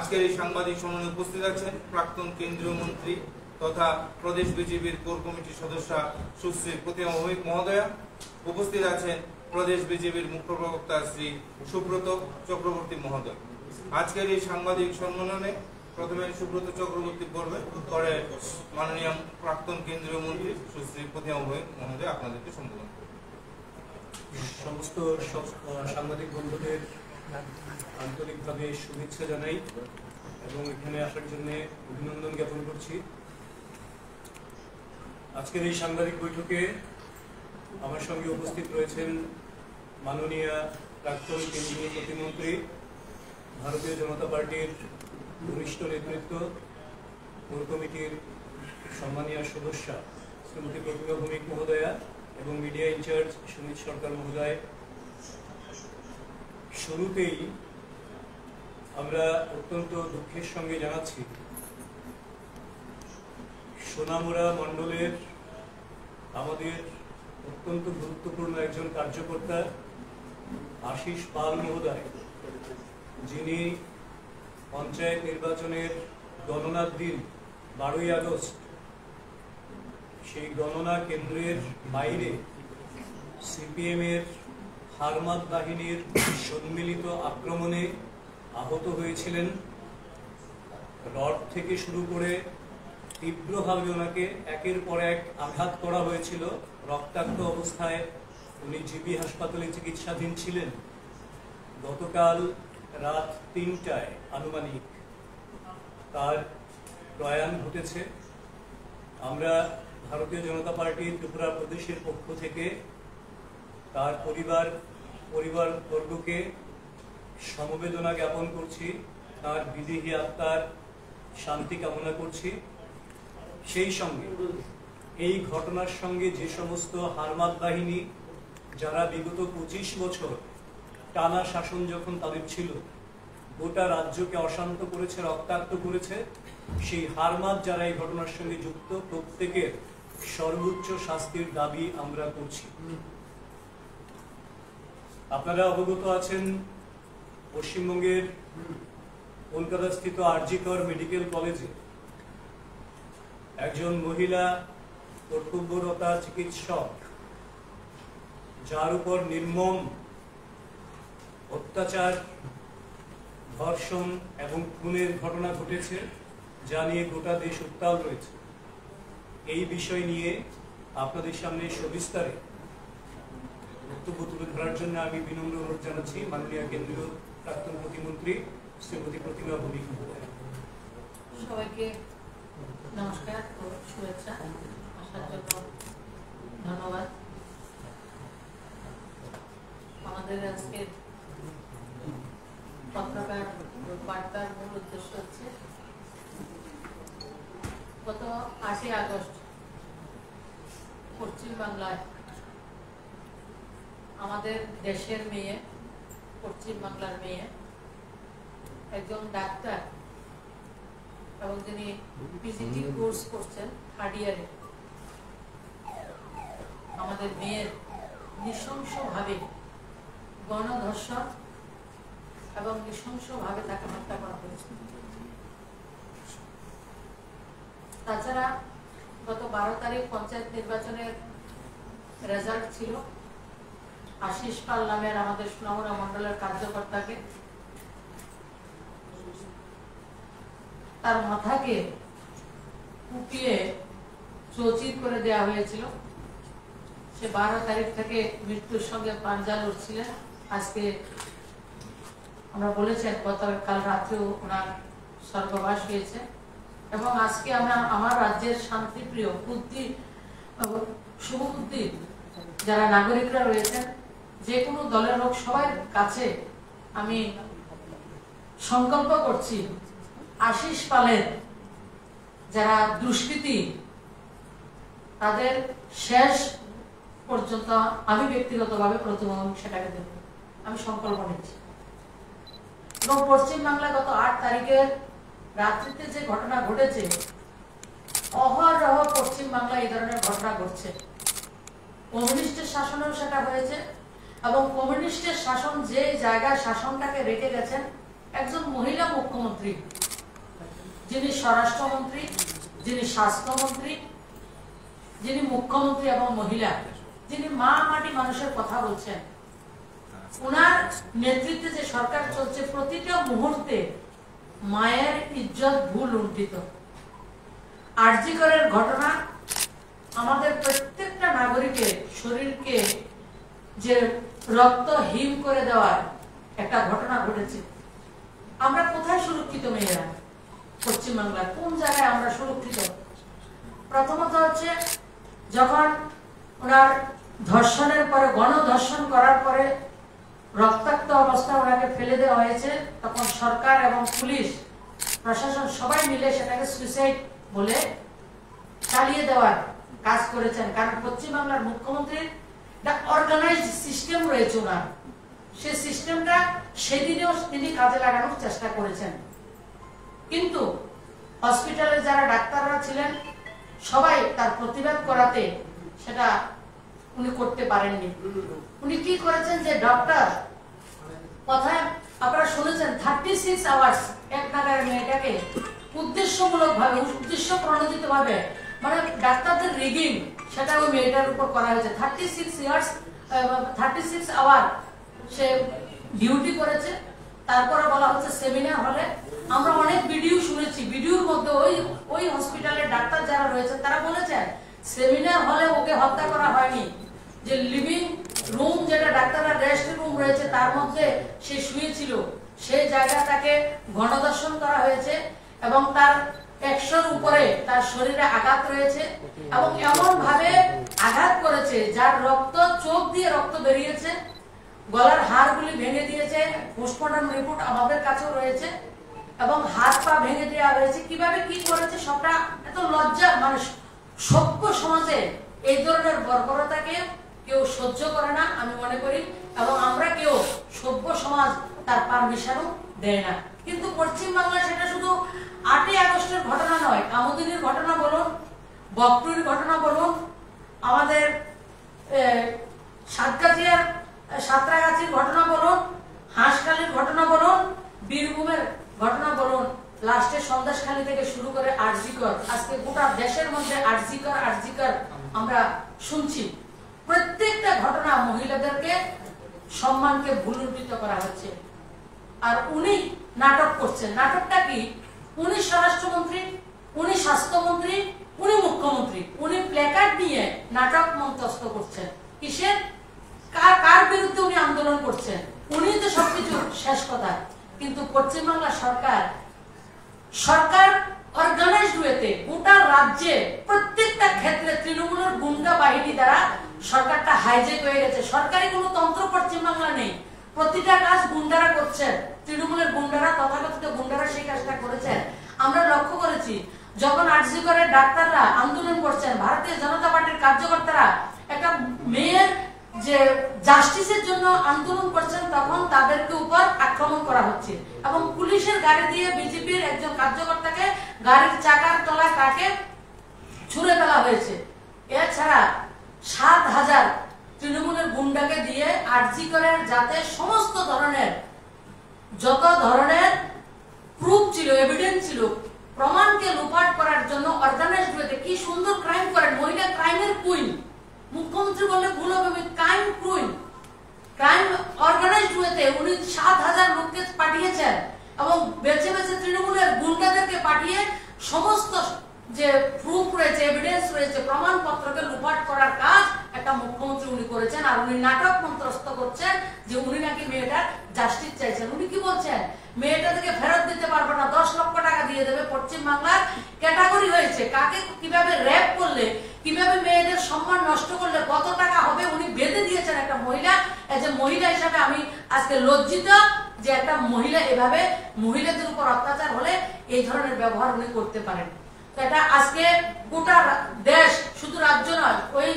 আজকের এই সাংবাদিক সম্মেলনে উপস্থিত আছেন প্রাক্তন কেন্দ্রীয় মন্ত্রী তথা প্রদেশ বিজেপির কোর কমিটির সদস্য সুশ্রী প্রতিমা ভৌমিক মহোদয়া। উপস্থিত আছেন প্রদেশ বিজেপির মুখ্য প্রবক্তা শ্রী সুব্রত চক্রবর্তী মহোদয়। আজকের এই সাংবাদিক সম্মেলনে প্রথমে সুব্রত চক্রবর্তী পড়বেন, পরে মাননীয় প্রাক্তন কেন্দ্রীয় মন্ত্রী সুশ্রী প্রতিমা ভৌমিক মহোদয় আপনাদেরকে সম্বোধন করবেন। সমস্ত সাংবাদিক বন্ধুদের আন্তরিকভাবে শুভেচ্ছা জানাই এবং এখানে আসার জন্য অভিনন্দন জ্ঞাপন করছি। আজকের এই সাংবাদিক বৈঠকে আমার সঙ্গে উপস্থিত রয়েছেন মাননীয় প্রাক্তন কেন্দ্রীয় প্রতিমন্ত্রী, ভারতীয় জনতা পার্টির বরিষ্ঠ নেতৃত্ব, কোর কমিটির সম্মানীয় সদস্য শ্রীমতী প্রতিমা ভৌমিক মহোদয়া এবং মিডিয়া ইনচার্জ সুমিত সরকার মহোদয়। শুরুতেই আমরা অত্যন্ত দুঃখের সঙ্গে জানাচ্ছি সোনামুড়া মণ্ডলের আমাদের অত্যন্ত গুরুত্বপূর্ণ একজন কার্যকর্তা আশিস পাল মহোদয়, যিনি পঞ্চায়েত নির্বাচনের গণনার দিন 12ই আগস্ট সেই গণনা কেন্দ্রের বাইরে সিপিএম এর হারমাদ বাহিনীর সম্মিলিত আক্রমণে আহত হয়েছিলেন। রড থেকে শুরু করে তীব্রভাবে ওনাকে একের পর এক আঘাত করা হয়েছিল। রক্তাক্ত অবস্থায় উনি জিবি হাসপাতালে চিকিৎসাধীন ছিলেন। গতকাল রাত 3টায় আনুমানিক তার প্রয়াণ ঘটেছে। আমরা ভারতীয় জনতা পার্টি ত্রিপুরা প্রদেশের পক্ষ থেকে তার পরিবারবর্গকে সমবেদনা জ্ঞাপন করছি, তার বিদেহী আত্মার শান্তি কামনা করছি। সেই সঙ্গে এই ঘটনার সঙ্গে যে সমস্ত হারমাদ বাহিনী যারা বিগত 25 বছর টানা শাসন যখন তাদের ছিল, গোটা রাজ্যকে অশান্ত করেছে, রক্তাক্ত করেছে, সেই হারমাদ যারা এই ঘটনার সঙ্গে যুক্ত প্রত্যেকের সর্বোচ্চ শাস্তির দাবি আমরা করছি। আপনারা অবগত আছেন পশ্চিমবঙ্গের কলকাতাস্থিত আরজি কর মেডিকেল কলেজে একজন মহিলা কর্তব্যরতা চিকিৎসক, যার উপর নির্মম অত্যাচার, ধর্ষণ এবং খুনের ঘটনা ঘটেছে, যা নিয়ে গোটা দেশ উত্তাল রয়েছে। এই বিষয় নিয়ে আপনাদের সামনে সবিস্তারে বক্তব্য তুলে ধরার জন্য আমি বিনম্র অনুরোধ জানাচ্ছি মাননীয় কেন্দ্রীয় প্রাক্তন প্রতিমন্ত্রী শ্রীমতী প্রতিমা ভৌমিক মহোদয়া। সবাইকে নমস্কার ও শুভেচ্ছা। আসার জন্য ধন্যবাদ। আমাদের আজকের পত্রকার বার্তার মূল উদ্দেশ্য হচ্ছে গত 8ই আগস্ট পশ্চিমবাংলায় আমাদের দেশের মেয়ে, পশ্চিমবাংলার মেয়ে, একজন ডাক্তার এবং যিনি পিজিটি কোর্স করছেন 3rd ইয়ারে, আমাদের মেয়ের নৃশংসভাবে গণধর্ষণ এবং নৃশংসভাবে তাকে হত্যা করা হয়েছে। তাছাড়া গত 12 তারিখ পঞ্চায়েত নির্বাচনের রেজাল্ট ছিল। আশিস পাল নামের আমাদের সোনামুড়া মন্ডলের কার্যকর্তাকে তার মাথাকে কুপিয়ে চৌচির করে দেওয়া হয়েছিল। সে 12 তারিখ থেকে মৃত্যুর সঙ্গে পাঞ্জা লড়ছিলেন। আজকে আমরা বলেছেন গতকাল রাত্রেও ওনার স্বর্গবাস হয়েছে। এবং আজকে আমরা আমার রাজ্যের শান্তিপ্রিয় বুদ্ধি শুভবুদ্ধি যারা নাগরিকরা রয়েছেন, যে কোনো দলের লোক, সবার কাছে আমি সংকল্প করছি আশিস পালের যারা দুষ্কৃতী তাদের শেষ পর্যন্ত আমি ব্যক্তিগতভাবে প্রথম সেটাকে দেব, আমি সংকল্প নিচ্ছি। এবং পশ্চিমবাংলায় গত 8 তারিখের রাত্রিতে যে ঘটনা ঘটেছে, অহরহ পশ্চিমবাংলায় এই ধরনের ঘটনা ঘটছে। কমিউনিস্টের শাসনেও সেটা হয়েছে এবং কমিউনিস্টের শাসন যে জায়গায় শাসনটাকে রেখে গেছেন একজন মহিলা মুখ্যমন্ত্রী, যিনি স্বরাষ্ট্রমন্ত্রী, যিনি স্বাস্থ্যমন্ত্রী, যিনি মুখ্যমন্ত্রী এবং মহিলা, যিনি মা মাটি মানুষের কথা বলছেন, ওনার নেতৃত্বে যে সরকার চলছে প্রতিটা মুহূর্তে মায়ের ইজ্জত ভুল লুণ্ঠিত। আরজি করের ঘটনা আমাদের প্রত্যেকটা নাগরিকের শরীরকে যে রক্তহীন করে দেওয়ার একটা ঘটনা ঘটেছে। আমরা কোথায় সুরক্ষিত মেয়েরা? পশ্চিমবাংলার কোন জায়গায় আমরা সুরক্ষিত? প্রথমত হচ্ছে যখন ওনার ধর্ষণের পরে, গণধর্ষণ করার পরে রক্তাক্ত অবস্থা ওনাকে ফেলে দেওয়া হয়েছে, তখন সরকার এবং পুলিশ প্রশাসন সবাই মিলে সেটাকে সুইসাইড বলে চালিয়ে দেওয়ার কাজ করেছেন। কারণ পশ্চিমবাংলার মুখ্যমন্ত্রীর একটা অর্গানাইজড সিস্টেম রয়েছে ওনার, সেই সিস্টেমটা সেদিনেও তিনি কাজে লাগানোর চেষ্টা করেছেন। কিন্তু হসপিটালে যারা ডাক্তাররা ছিলেন সবাই তার প্রতিবাদ করাতে সেটা উনি করতে পারেননি। উনি কি করেছেন যে ডক্টর কথায় আপনারা শুনেছেন 36 আওয়ার্স এক নাগারে মেয়েটাকে উদ্দেশ্যমূলক ভাবে, উদ্দেশ্য প্রণোদিত ভাবে, মানে ডাক্তারদের রিগিং সেটা ওই মেয়েটার উপর করা হয়েছে। 36 আওয়ার সে ডিউটি করেছে। তারপরে বলা হচ্ছে সেমিনার হলে। আমরা অনেক ভিডিও শুনেছি, ভিডিওর মধ্যে ওই হসপিটালের ডাক্তার যারা রয়েছে তারা বলেছেন সেমিনার হলে ওকে হত্যা করা হয়নি, যে লিভিং রুম যেটা ডাক্তাররা রেস্ট রুম রয়েছে তার মধ্যে সে শুয়েছিল, সেই জায়গাটাকে গণধর্ষণ করা হয়েছে এবং তার 100-র উপরে তার শরীরে আঘাত রয়েছে এবং এমন ভাবে আঘাত করেছে যার রক্ত, চোখ দিয়ে রক্ত বেরিয়েছে, গলার হাড়গুলি ভেঙে দিয়েছে। পোস্টমর্টম রিপোর্ট আমাদের কাছেও রয়েছে এবং হাত পা ভেঙে দেওয়া হয়েছে। কিভাবে কি করেছে সবটা এত লজ্জা, মানে সভ্য সমাজে এই ধরনের বর্বরতাকে কেউ সহ্য করে না আমি মনে করি, এবং আমরা কেউ সভ্য সমাজ তার পারমিশনও দেয় না। কিন্তু পশ্চিমবাংলায় সেটা শুধু 8ই আগস্টের ঘটনা নয়, কামুদিনীর ঘটনা বলুন, বকটুরির ঘটনা বলুন, আমাদের সাঁতরাগাছির ঘটনা বলুন, হাঁসখালির ঘটনা বলুন, বীরভূমের ঘটনা বলুন, লাস্টে সন্দেশখালী থেকে শুরু করে আরজি কর, আজকে গোটা দেশের মধ্যে আরজি কর আমরা শুনছি। প্রত্যেকটা ঘটনা মহিলাদেরকে সম্মানকে ভুলুণ্ঠিত করা হচ্ছে। আর উনি নাটক করছেন। নাটকটা কি? উনি স্বরাষ্ট্রমন্ত্রী, উনি স্বাস্থ্যমন্ত্রী, উনি মুখ্যমন্ত্রী, উনি প্ল্যাকার্ড নিয়ে নাটক মঞ্চস্থ করছেন। কিসের? কার বিরুদ্ধে উনি আন্দোলন করছেন? উনি তো সবকিছু শেষ কথা। কিন্তু পশ্চিমবাংলা সরকার অর্গানাইজড ওয়েতে গোটা রাজ্যে প্রত্যেকটা ক্ষেত্রে তৃণমূলের গুন্ডা বাহিনী দ্বারা সরকারটা হাইজেক হয়ে গেছে। সরকারি কোনো তন্ত্র পশ্চিমবাংলা নেই, প্রতিটা কাজ গুন্ডারা করছেন, তৃণমূলের গুন্ডারা, তথাকথিত গুন্ডারা সেই কাজটা করেছেন। আমরা লক্ষ্য করেছি যখন আরজি করের ডাক্তাররা আন্দোলন করছেন, ভারতীয় জনতা পার্টির কার্যকর্তারা একটা মেয়ের যে জাস্টিসের জন্য আন্দোলন করছেন, তখন তাদেরকে উপর আক্রমণ করা হচ্ছে এবং পুলিশের গাড়ি দিয়ে বিজেপির একজন কার্যকর্তাকে গাড়ির চাকার তলায় তাকে ছুঁড়ে ফেলা হয়েছে। এছাড়া 7,000 তৃণমূলের গুন্ডাকে দিয়ে আরজি করের যাতে সমস্ত ধরনের যত ধরনের প্রুফ ছিল, এভিডেন্স ছিল, প্রমাণকে লুপাট করার জন্য অর্গানাইজড ওয়েতে কি সুন্দর ক্রাইম করেন। মহিলা ক্রাইমের কুইন, মুখ্যমন্ত্রী বললে ভুল হবে, ক্রাইম কুইন, ক্রাইম অর্গানাইজড ওয়েতে উনি 7,000 লোককে পাঠিয়েছেন এবং বেছে বেছে তৃণমূলের গুন্ডাদেরকে পাঠিয়ে সমস্ত যে প্রুফ রয়েছে, এভিডেন্স রয়েছে, প্রমাণপত্রকে লুপাট করার কাজ একটা মুখ্যমন্ত্রী উনি করেছেন। আর উনি নাটক মন্ত্রস্থ করছেন যে উনি নাকি মেয়েটার জাস্টিস চাইছেন। উনি কি বলছেন? মেয়েটা থেকে ফেরত দিতে পারবে না, 10 লক্ষ টাকা দিয়ে দেবে। পশ্চিমবাংলার ক্যাটাগরি হয়েছে কাকে কিভাবে র্যাপ করলে, কিভাবে মেয়েদের সম্মান নষ্ট করলে কত টাকা হবে উনি বেঁধে দিয়েছেন। একটা মহিলা, এজ এ মহিলা হিসাবে আমি আজকে লজ্জিত যে একটা মহিলা এভাবে মহিলাদের উপর অত্যাচার হলে এই ধরনের ব্যবহার উনি করতে পারেন। এটা আজকে গোটা দেশ, শুধু রাজ্য নয়, ওই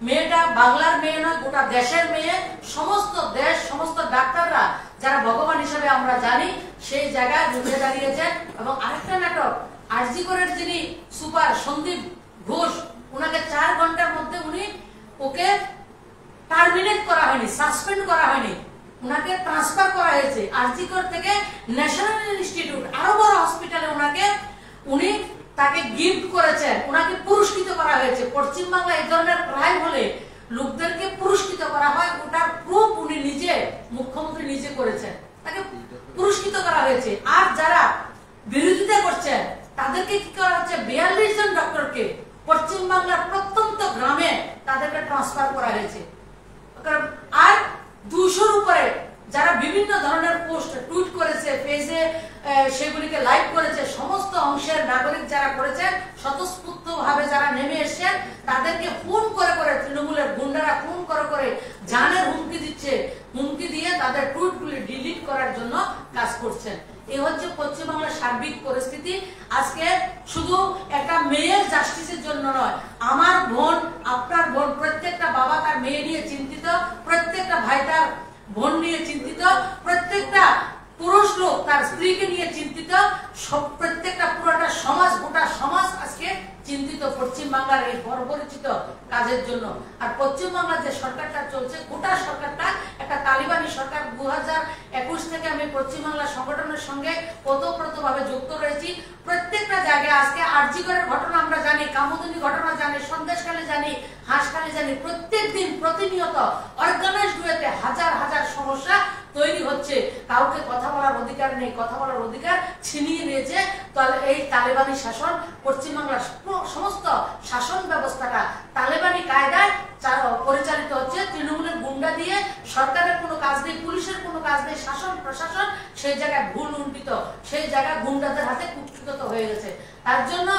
মেয়েটা বাংলার মেয়ে নয়, গোটা দেশের মেয়ে। সমস্ত দেশ, সমস্ত ডাক্তাররা যারা ভগবান হিসেবে আমরা জানি, সেই জায়গায় উঠে দাঁড়িয়েছেন। এবং আরেকটা নাটক, আরজি করের যিনি সুপার সন্দীপ ঘোষ, ওনাকে 4 ঘন্টার মধ্যে ওকে টার্মিনেট করা হয়নি, সাসপেন্ড করা হয়নি। উনাকে ট্রান্সফার করা হয়েছে আরজিকর থেকে ন্যাশনাল ইনস্টিটিউট আরো বড় হসপিটালে উনি তাকে গিফট করেছেন, উনাকে পুরস্কৃত করা হয়েছে। পশ্চিম বাংলা এই ধরনের ক্রাইম হলে লোকদেরকে পুরস্কৃত করা হয়, ওটার প্রুফ উনি নিজে মুখ্যমন্ত্রী নিজে করেছেন, তাকে পুরস্কৃত করা হয়েছে। আর যারা বিরোধিতা করছেন তাদেরকে কি করা হচ্ছে, 42 জন ডক্টরকে পশ্চিম বাংলার প্রত্যন্ত গ্রামে তাদেরকে ট্রান্সফার করা হয়েছে। আর 200-র উপরে যারা বিভিন্ন ধরনের পোস্ট টুইট করেছে, পেজে সেগুলিকে লাইক করেছে, সমস্ত অংশের নাগরিক যারা করেছেন, স্বতঃস্ফূর্ত ভাবে যারা নেমে এসেছেন, তাদেরকে ফোন করে করে তৃণমূলের গুন্ডারা ফোন করে করে জানের হুমকি দিচ্ছে, হুমকি দিয়ে তাদের টুইটগুলি ডিলিট করার জন্য কাজ করছেন। এই হচ্ছে পশ্চিমবাংলার সার্বিক পরিস্থিতি। আজকে শুধু একটা মেয়ের জাস্টিসের জন্য নয়, আমার বোন, আপনার বোন, প্রত্যেকটা বাবা তার মেয়ে নিয়ে চিন্তিত, প্রত্যেকটা ভাই তার বোন নিয়ে চিন্তিত, প্রত্যেকটা পুরুষ লোক তার স্ত্রীকে নিয়ে চিন্তিত, প্রত্যেকটা পুরোটা সমাজ, গোটা সমাজ আজকে চিন্তিত পশ্চিম বাংলার এই বর্বরচিত কাজের জন্য। আর পশ্চিম বাংলার যে সরকারটা চলছে, গোটা সরকারটা একটা তালিবানি সরকার। 2021 থেকে আমি পশ্চিম বাংলা সংগঠনের সঙ্গে ওতপ্রোতভাবে যুক্ত রয়েছি। প্রত্যেকটা জায়গায় আজকে আরজিকরের ঘটনা আমরা জানি, কামদুনি ঘটনা জানি, সন্দেশখালী জানি, হাঁসখালী জানি, প্রত্যেক দিন প্রতিনিয়ত অর্গানাইজড ওয়েতে হাজার হাজার সমস্যা তৈরি হচ্ছে। কাউকে কথা বলার অধিকার নেই, কথা বলার অধিকার ছিনিয়ে নিয়েছে এই তালেবানি শাসন। পশ্চিমবাংলার সমস্ত শাসন ব্যবস্থাটা তালেবানি কায়দায় পরিচালিত হচ্ছে, তৃণমূলের গুন্ডা দিয়ে। সরকারের কোনো কাজ নেই, পুলিশের কোনো কাজ নেই, শাসন প্রশাসন সেই জায়গায় ভুল উন্নীত, সেই জায়গায় গুন্ডাদের হাতে কুক্ষিগত হয়ে গেছে। তার জন্য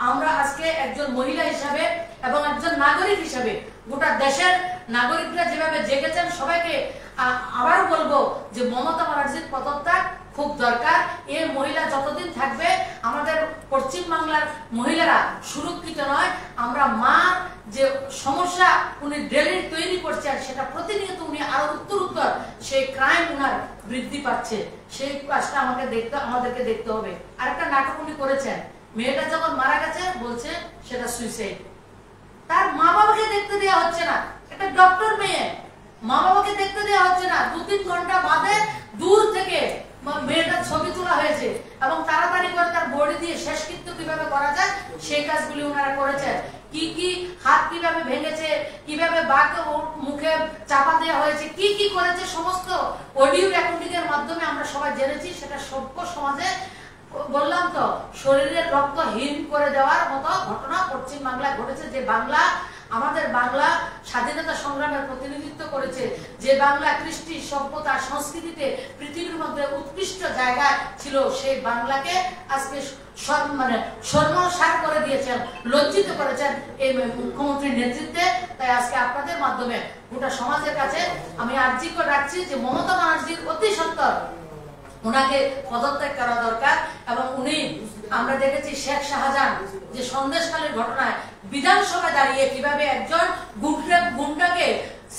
আমরা আজকে একজন মহিলা হিসাবে এবং একজন নাগরিক হিসাবে, গোটা দেশের নাগরিকরা যেভাবে জেগেছেন, সবাইকে আবার বলবো যে মমতা ব্যানার্জির পদত্যাগ খুব দরকার। এই মহিলা যতদিন থাকবে আমাদের পশ্চিম বাংলার মহিলারা সুরক্ষিত নয়। আমরা মা যে সমস্যা উনি ডেলি তৈরি করছেন, সেটা প্রতিনিয়ত উনি আরো উত্তর সেই ক্রাইম উনার বৃদ্ধি পাচ্ছে। সেই কাজটা আমাদেরকে দেখতে হবে। আরেকটা নাটক উনি করেছেন, মেয়েটা যখন মারা গেছে বলছে সেটা সুইসাইড। তার মা বাবাকে দেখতে দেওয়া হচ্ছে না, একটা ডক্টর মেয়ে, মা বাবাকে দেখতে দেওয়া হচ্ছে না। 2-3 ঘন্টা বাদে দূর থেকে মেয়েটার ছবি তোলা হয়েছে এবং তাড়াতাড়ি করে তার বডি দিয়ে শেষকৃত্য কিভাবে করা যায় সেই কাজগুলি ওনারা করেছেন। কি কি হাত কিভাবে ভেঙেছে, কিভাবে বাঘকে মুখে চাপা দেওয়া হয়েছে, কি কি করেছে, সমস্ত অডিও রেকর্ডিং এর মাধ্যমে আমরা সবাই জেনেছি। সেটা সভ্য সমাজে, বললাম তো, শরীরের রক্ত হীন করে দেওয়ার মতো ঘটনা পশ্চিম বাংলায় ঘটেছে। যে বাংলা, আমাদের বাংলা স্বাধীনতা সংগ্রামের প্রতিনিধিত্ব করেছে, যে বাংলা কৃষ্টি, সভ্যতা, সংস্কৃতিতে পৃথিবীর মধ্যে উৎকৃষ্ট জায়গা ছিল, সেই বাংলাকে আজকে সর্বসার করে দিয়েছেন, লজ্জিত করেছেন এই মুখ্যমন্ত্রীর নেতৃত্বে। তাই আজকে আপনাদের মাধ্যমে গোটা সমাজের কাছে আমি আর্জি করে রাখছি যে মমতা ব্যানার্জির অতি সত্বর ওনাকে পদত্যাগ করা দরকার। এবং উনি, আমরা দেখেছি শেখ শাহজাহান যে সন্দেশখালীর ঘটনায় বিধানসভায় দাঁড়িয়ে কিভাবে একজন গুন্ডাকে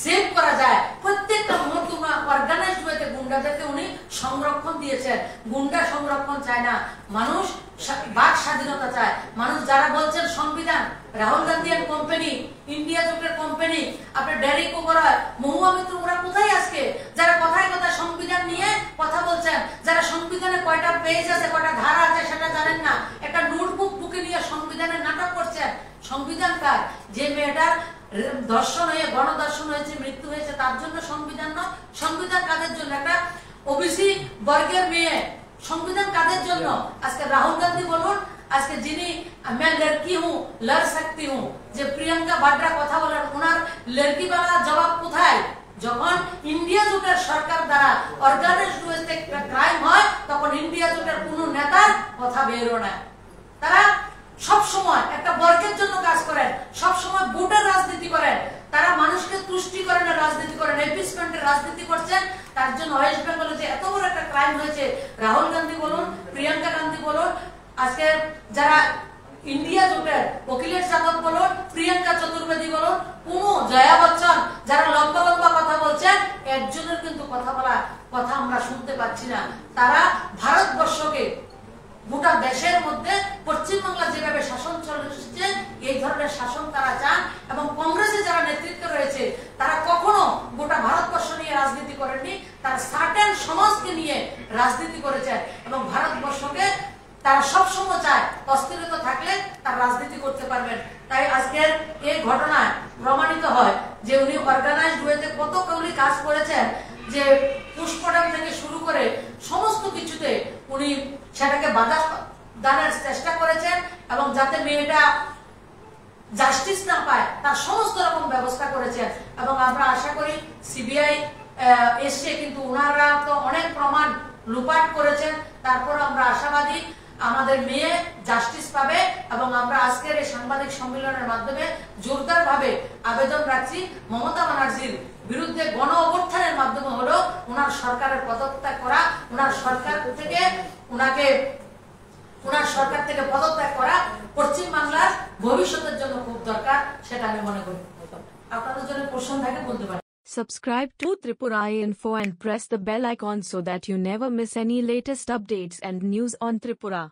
সেভ করা যায়, প্রত্যেকটা মুহূর্তে অর্গানাইজড ওয়েতে গুন্ডাদেরকে উনি সংরক্ষণ দিয়েছেন। গুন্ডা সংরক্ষণ চায় না, মানুষ বাক স্বাধীনতা চায়। মানুষ যারা বলছেন সংবিধান, Rahul Gandhi and company, India জোটের কোম্পানি, আপনার ডেরিক ওবরয়, মহুয়া মিত্র, ওরা কোথায় আজকে? যারা কথায় কথা সংবিধান নিয়ে কথা বলছেন, যারা সংবিধানে কয়টা পেজ আছে, কয়টা ধারা আছে সেটা জানেন না, একটা নোটবুক বুকে নিয়ে সংবিধানের নাটক করছেন। সংবিধান কার? যে মেয়েটার ধর্ষণ হয়ে, গণধর্ষণ হয়েছে, মৃত্যু হয়েছে, তার জন্য সংবিধান নয়। সংবিধান কাদের জন্য? একটা ওবিসি বর্গের মেয়ে। সংবিধান কাদের জন্য? আজকে রাহুল গান্ধী বলুন, আজকে যিনি मैं लड़की हूं लड़ सकती हूं, যে প্রিয়াঙ্কা বাড্রা কথা বলেন, ওনার লড়কিওয়ালা জবাব কোথায়? যখন ইন্ডিয়া জোটের সরকার দ্বারা অর্গানাইজড ওয়েতে ক্রাইম হয়, তখন ইন্ডিয়া জোটের কোনো নেতার কথা বেরো না। তারা সব সময় একটা বর্গের জন্য কাজ করেন, সব সময় ভোটের রাজনীতি করেন, তারা মানুষকে তুষ্টিকরণের রাজনীতি করেন, এপিসমেন্টের রাজনীতি করছেন। তার জন্য ওয়েস্ট বেঙ্গলে যে এত বড় একটা ক্রাইম হয়েছে, রাহুল গান্ধী বলুন, প্রিয়াঙ্কা গান্ধী বলুন, আজকে যারা ইন্ডিয়া জোটের অখিলেশ যাদব বলুন, প্রিয়াঙ্কা চতুর্বেদী বলুন, কোনো জয়া বচ্চন, যারা লম্বা লম্বা কথা বলছেন, একজনের কিন্তু কথা আমরা শুনতে পাচ্ছি না। তারা ভারতবর্ষকে, গোটা দেশের মধ্যে পশ্চিমবাংলা যেভাবে শাসন চলছে, এই ধরনের শাসন তারা চান। এবং কংগ্রেসে যারা নেতৃত্ব রয়েছে, তারা কখনো গোটা ভারতবর্ষ নিয়ে রাজনীতি করেননি, তারা সার্টেন সমাজকে নিয়ে রাজনীতি করেছেন এবং ভারতবর্ষকে তারা সবসময় চায় অস্থিরতা থাকলে তার রাজনীতি করতে পারবেন। তাই আজকের এই ঘটনায় প্রমাণিত হয় যে উনি অর্গানাইজড ওয়েতে কতগুলি কাজ করেছেন, যে পুষ্পডাম থেকে শুরু করে সমস্ত কিছুতে উনি সেটাকে বাধা দানের চেষ্টা করেছেন এবং যাতে মেয়েটা জাস্টিস না পায় তার সমস্ত রকম ব্যবস্থা করেছেন। এবং আমরা আশা করি সিবিআই এসে, কিন্তু ওনারা তো অনেক প্রমাণ লুপাট করেছেন, তারপর আমরা আশাবাদী আমাদের মেয়ে জাস্টিস পাবে। এবং আমরা আজকের এই সাংবাদিক সম্মেলনের মাধ্যমে জোরদার ভাবে আবেদন রাখছি মমতা ব্যানার্জির বিরুদ্ধে গণ অভ্যুত্থানের মাধ্যমে হলো ওনার সরকারের পদত্যাগ করা, ওনার সরকার থেকে পদত্যাগ করা পশ্চিম বাংলার ভবিষ্যতের জন্য খুব দরকার, সেটা আমি মনে করি। আপনাদের জন্য প্রশ্ন থাকে বলতে পারেন। Subscribe to Tripura Info and press the bell icon so that you never miss any latest updates and news on Tripura.